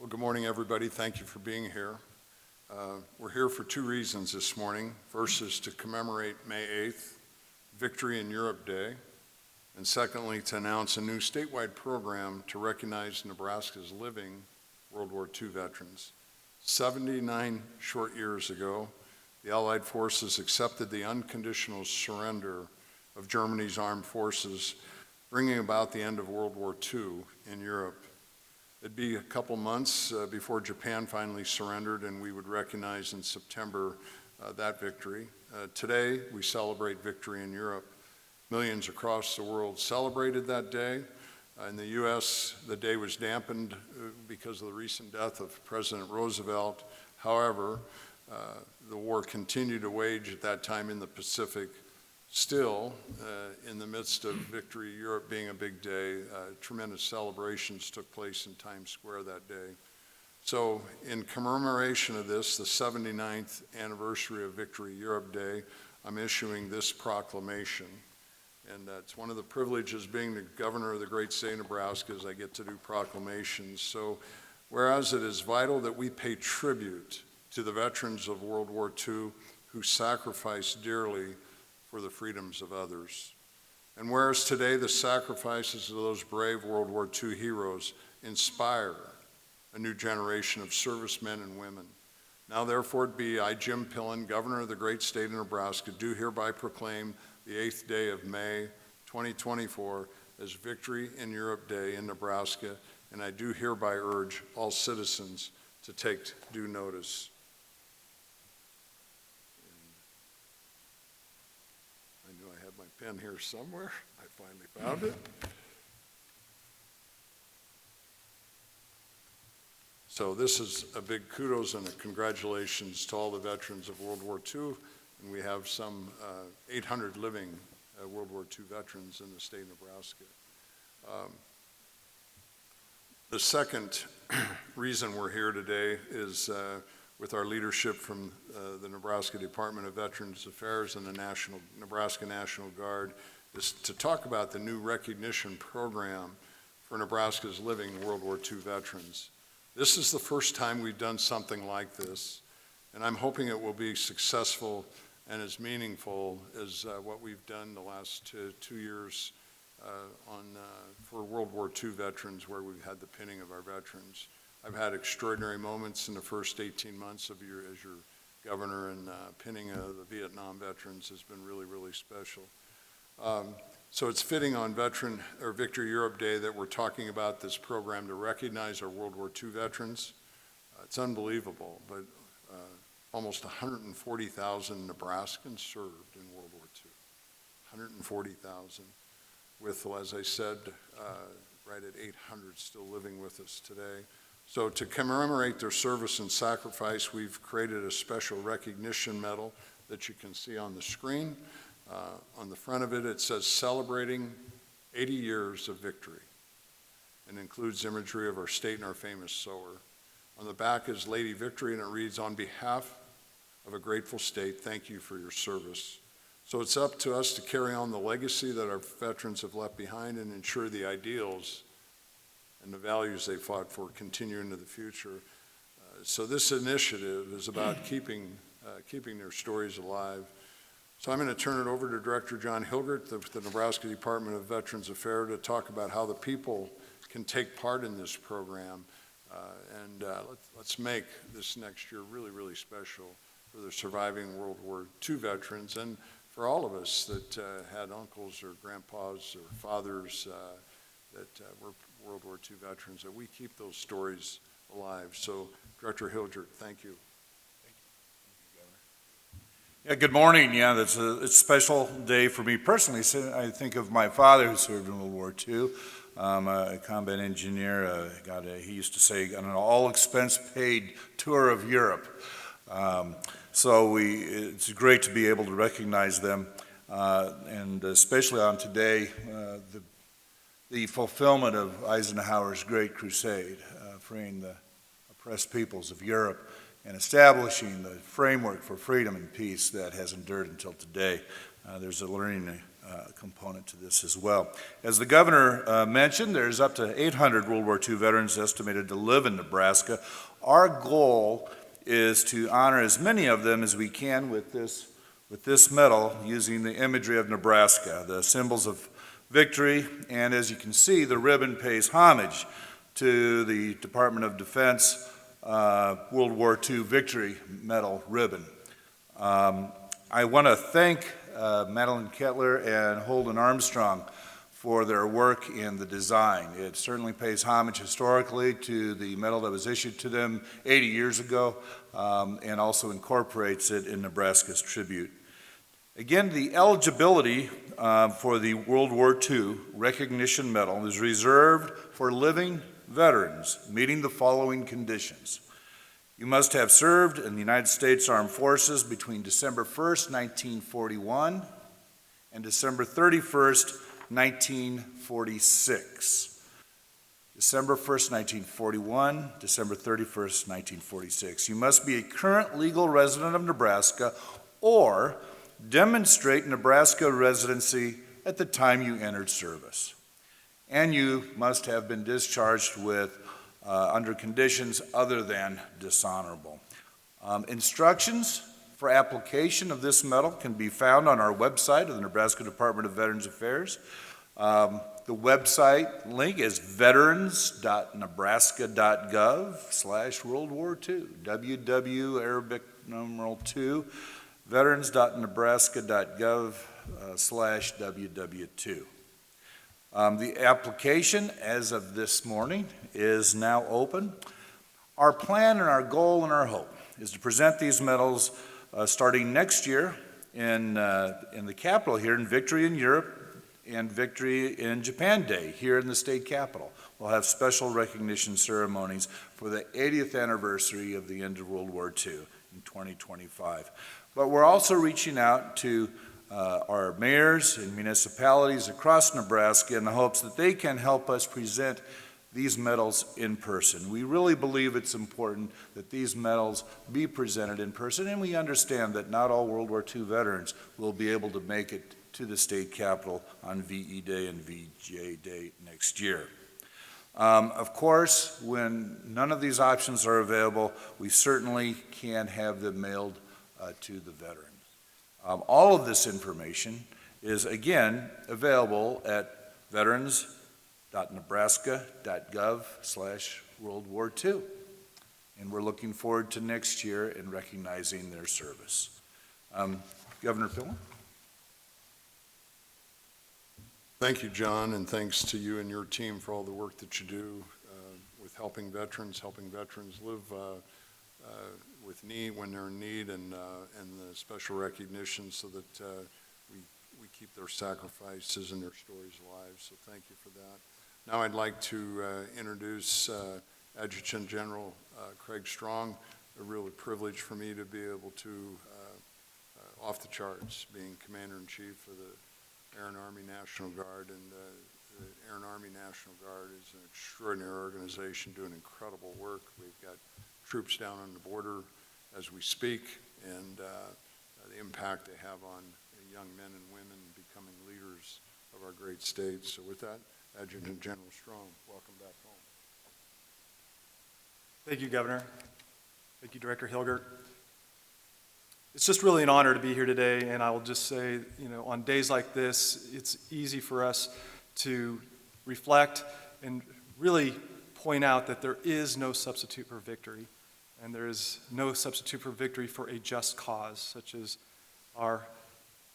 Well, good morning, everybody. Thank you for being here. We're here for two reasons this morning. First is to commemorate May 8th, Victory in Europe Day, and secondly, to announce a new statewide program to recognize Nebraska's living World War II veterans. 79 short years ago, the Allied forces accepted the unconditional surrender of Germany's armed forces, bringing about the end of World War II in Europe. It'd be a couple months before Japan finally surrendered, and we would recognize in September that victory. Today, we celebrate victory in Europe. Millions across the world celebrated that day. In the U.S., the day was dampened because of the recent death of President Roosevelt. However, the war continued to wage at that time in the Pacific. Still, in the midst of Victory Europe being a big day, tremendous celebrations took place in Times Square that day. So in commemoration of this, the 79th anniversary of Victory Europe Day, I'm issuing this proclamation. And it's one of the privileges being the governor of the great state of Nebraska is I get to do proclamations. So whereas it is vital that we pay tribute to the veterans of World War II who sacrificed dearly for the freedoms of others. And whereas today the sacrifices of those brave World War II heroes inspire a new generation of servicemen and women. Now therefore it be I, Jim Pillen, governor of the great state of Nebraska, do hereby proclaim the 8th day of May 2024 as Victory in Europe Day in Nebraska, and I do hereby urge all citizens to take due notice. Pen here somewhere. I finally found it. So this is a big kudos and a congratulations to all the veterans of World War II, and we have some 800 living World War II veterans in the state of Nebraska. The second reason we're here today is with our leadership from the Nebraska Department of Veterans Affairs and the Nebraska National Guard, is to talk about the new recognition program for Nebraska's living World War II veterans. This is the first time we've done something like this, and I'm hoping it will be successful and as meaningful as what we've done the last 2 years for World War II veterans, where we've had the pinning of our veterans. I've had extraordinary moments in the first 18 months of as your governor, and pinning the Vietnam veterans has been really, really special. So it's fitting on Victory Europe Day that we're talking about this program to recognize our World War II veterans. It's unbelievable, but almost 140,000 Nebraskans served in World War II. 140,000, with, as I said, right at 800 still living with us today. So to commemorate their service and sacrifice, we've created a special recognition medal that you can see on the screen. On the front of it, it says celebrating 80 years of victory, and includes imagery of our state and our famous sower. On the back is Lady Victory, and it reads, on behalf of a grateful state, thank you for your service. So it's up to us to carry on the legacy that our veterans have left behind and ensure the ideals and the values they fought for continue into the future. So this initiative is about keeping their stories alive. So I'm going to turn it over to Director John Hilgert, the Nebraska Department of Veterans Affairs, to talk about how the people can take part in this program. Let's make this next year really, really special for the surviving World War II veterans, and for all of us that had uncles or grandpas or fathers that were World War II veterans, that we keep those stories alive. So, Director Hilgert, thank you. Thank you, Governor. Yeah, good morning. Yeah, it's a special day for me personally. So I think of my father who served in World War II, a combat engineer. He used to say, on an all-expense-paid tour of Europe. It's great to be able to recognize them, and especially on today, the fulfillment of Eisenhower's Great Crusade, freeing the oppressed peoples of Europe and establishing the framework for freedom and peace that has endured until today. There's a learning component to this as well. As the governor mentioned, there's up to 800 World War II veterans estimated to live in Nebraska. Our goal is to honor as many of them as we can with this medal using the imagery of Nebraska, the symbols of victory, and as you can see, the ribbon pays homage to the Department of Defense World War II Victory Medal ribbon. I want to thank Madeline Kettler and Holden Armstrong for their work in the design. It certainly pays homage historically to the medal that was issued to them 80 years ago, and also incorporates it in Nebraska's tribute. Again, the eligibility for the World War II Recognition Medal is reserved for living veterans meeting the following conditions. You must have served in the United States Armed Forces between December 1st, 1941 and December 31st, 1946. December 1st, 1941, December 31st, 1946. You must be a current legal resident of Nebraska or demonstrate Nebraska residency at the time you entered service. And you must have been discharged with under conditions other than dishonorable. Instructions for application of this medal can be found on our website of the Nebraska Department of Veterans Affairs. The website link is veterans.nebraska.gov/World War II, www Arabic numeral 2, veterans.nebraska.gov/WW2. The application, as of this morning, is now open. Our plan and our goal and our hope is to present these medals starting next year in the capital here, in Victory in Europe and Victory in Japan Day here in the state capitol. We'll have special recognition ceremonies for the 80th anniversary of the end of World War II in 2025. But we're also reaching out to our mayors and municipalities across Nebraska in the hopes that they can help us present these medals in person. We really believe it's important that these medals be presented in person, and we understand that not all World War II veterans will be able to make it to the state capitol on VE Day and VJ Day next year. Of course, when none of these options are available, we certainly can have them mailed to the veteran. All of this information is, again, available at veterans.nebraska.gov/World War II. And we're looking forward to next year in recognizing their service. Governor Pillen? Thank you, John, and thanks to you and your team for all the work that you do with helping veterans live with need when they're in need, and the special recognition so that we keep their sacrifices and their stories alive. So thank you for that. Now I'd like to introduce Adjutant General Craig Strong. A real privilege for me to be able to, off the charts, being Commander-in-Chief of the Air and Army National Guard, and the Air and Army National Guard is an extraordinary organization doing incredible work. We've got troops down on the border as we speak, and the impact they have on young men and women becoming leaders of our great state. So with that, Adjutant General Strong, welcome back home. Thank you, Governor. Thank you, Director Hilgert. It's just really an honor to be here today, and I will just say, on days like this, it's easy for us to reflect and really point out that there is no substitute for victory, and there is no substitute for victory for a just cause, such as our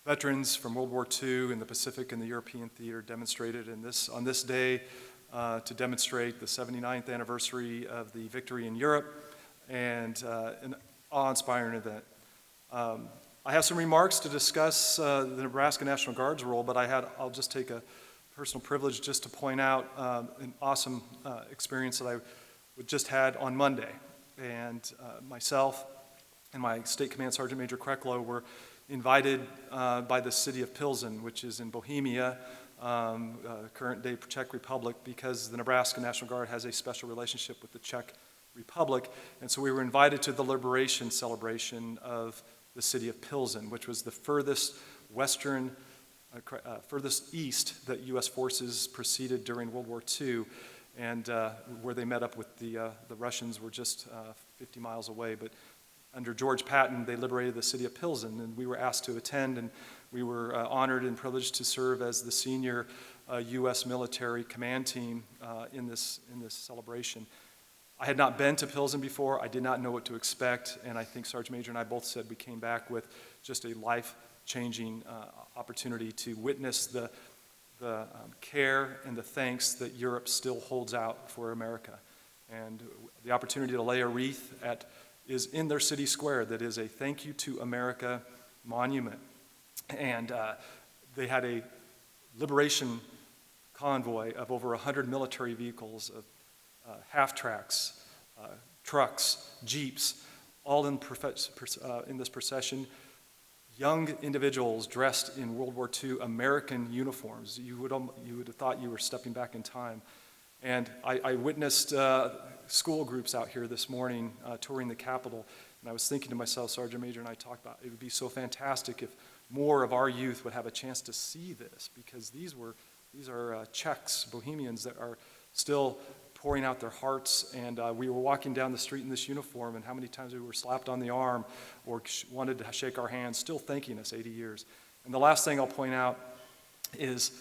veterans from World War II in the Pacific and the European theater demonstrated on this day to demonstrate the 79th anniversary of the victory in Europe, and an awe-inspiring event. I have some remarks to discuss the Nebraska National Guard's role, but I'll just take a personal privilege just to point out an awesome experience that I just had on Monday. And myself and my State Command Sergeant Major Kreklow were invited by the city of Pilsen, which is in Bohemia, current-day Czech Republic, because the Nebraska National Guard has a special relationship with the Czech Republic. And so we were invited to the liberation celebration of the city of Pilsen, which was the furthest western furthest east that U.S. forces proceeded during World War II, and where they met up with the Russians were just 50 miles away. But under George Patton, they liberated the city of Pilsen, and we were asked to attend, and we were honored and privileged to serve as the senior U.S. military command team in this celebration. I had not been to Pilsen before. I did not know what to expect, and I think Sergeant Major and I both said we came back with just a life-changing opportunity to witness the care and the thanks that Europe still holds out for America. And the opportunity to lay a wreath is in their city square that is a thank you to America monument. And they had a liberation convoy of over 100 military vehicles, of half-tracks, trucks, jeeps, all in this procession. Young individuals dressed in World War II American uniforms. You would have thought you were stepping back in time. And I witnessed school groups out here this morning touring the Capitol, and I was thinking to myself, Sergeant Major and I talked about, it would be so fantastic if more of our youth would have a chance to see this, because these are Czechs, Bohemians that are still pouring out their hearts, and we were walking down the street in this uniform, and how many times we were slapped on the arm or wanted to shake our hands, still thanking us 80 years. And the last thing I'll point out is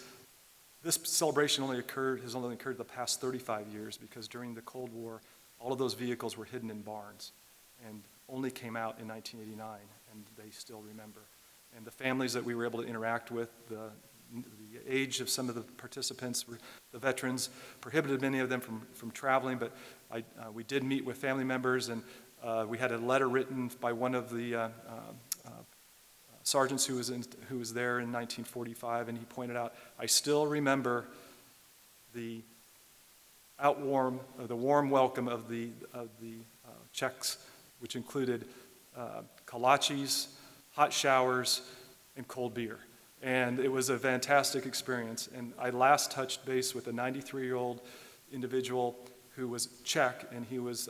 this celebration has only occurred the past 35 years, because during the Cold War, all of those vehicles were hidden in barns and only came out in 1989, and they still remember. And the families that we were able to interact with, the age of some of the participants, the veterans, prohibited many of them from traveling, but we did meet with family members, and we had a letter written by one of the sergeants who was there in 1945, and he pointed out, I still remember the warm welcome of the Czechs, which included kolaches, hot showers, and cold beer. And it was a fantastic experience. And I last touched base with a 93-year-old individual who was Czech, and he was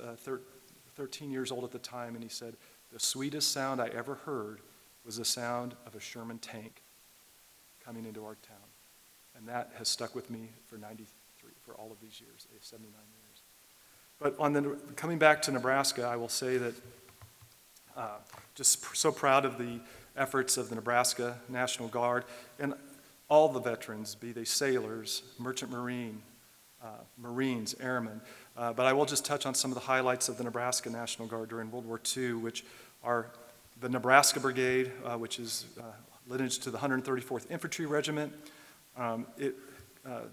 13 years old at the time, and he said, the sweetest sound I ever heard was the sound of a Sherman tank coming into our town. And that has stuck with me for all of these years, 79 years. But coming back to Nebraska, I will say that just so proud of the efforts of the Nebraska National Guard and all the veterans, be they sailors, merchant marine, Marines, airmen. But I will just touch on some of the highlights of the Nebraska National Guard during World War II, which are the Nebraska Brigade, which is lineage to the 134th Infantry Regiment. It had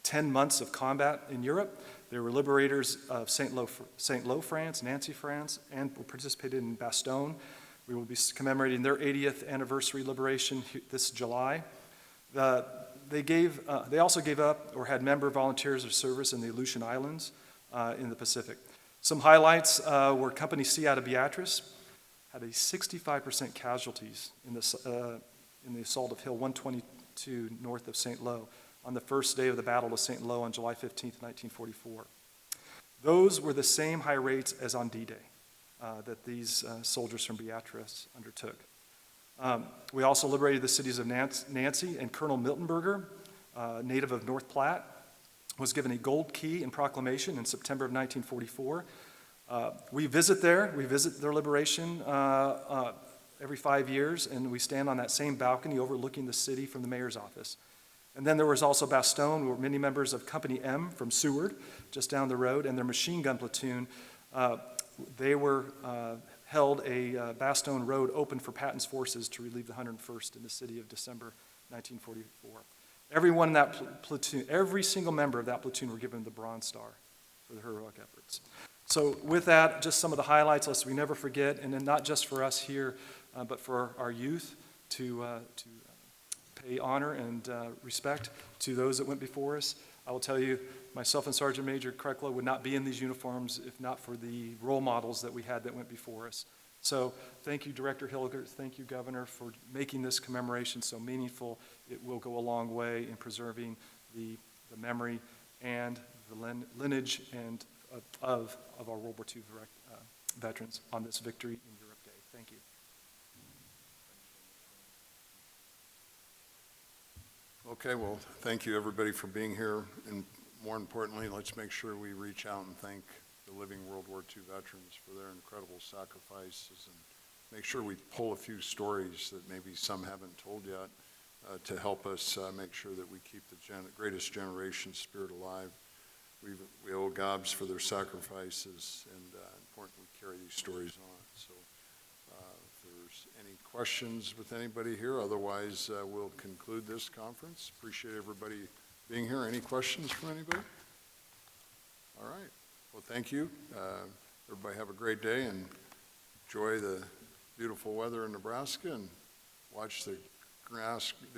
10 months of combat in Europe. They were liberators of Saint-Lô, France, Nancy, France, and participated in Bastogne. We will be commemorating their 80th anniversary liberation this July. They also gave up or had member volunteers of service in the Aleutian Islands in the Pacific. Some highlights were Company C out of Beatrice, had a 65% casualties in the assault of Hill 122 north of St. Lo on the first day of the Battle of St. Lo on July 15th, 1944. Those were the same high rates as on D-Day that these soldiers from Beatrice undertook. We also liberated the cities of Nancy, and Colonel Miltenberger, native of North Platte, was given a gold key in proclamation in September of 1944. We visit their liberation every 5 years, and we stand on that same balcony overlooking the city from the mayor's office. And then there was also Bastogne, where many members of Company M from Seward, just down the road, and their machine gun platoon, they were held a Bastogne road open for Patton's forces to relieve the 101st in the city of December 1944. Everyone in that platoon, every single member of that platoon were given the Bronze Star for their heroic efforts. So with that, just some of the highlights, lest we never forget, and then not just for us here, but for our youth to pay honor and respect to those that went before us. I will tell you, myself and Sergeant Major Krekla would not be in these uniforms if not for the role models that we had that went before us. So thank you, Director Hilgert. Thank you, Governor, for making this commemoration so meaningful. It will go a long way in preserving the memory and the lineage and of our World War II veterans on this Victory in Europe Day. Thank you. Okay, well, thank you, everybody, for being here, and more importantly, let's make sure we reach out and thank the living World War II veterans for their incredible sacrifices, and make sure we pull a few stories that maybe some haven't told yet to help us make sure that we keep the greatest generation spirit alive. We owe Gobs for their sacrifices, and important we carry these stories on. So if there's any questions with anybody here, otherwise we'll conclude this conference. Appreciate everybody being here. Any questions from anybody? All right. Well, thank you. Everybody have a great day and enjoy the beautiful weather in Nebraska and watch the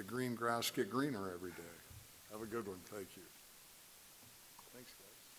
green grass get greener every day. Have a good one. Thank you. Thanks, guys.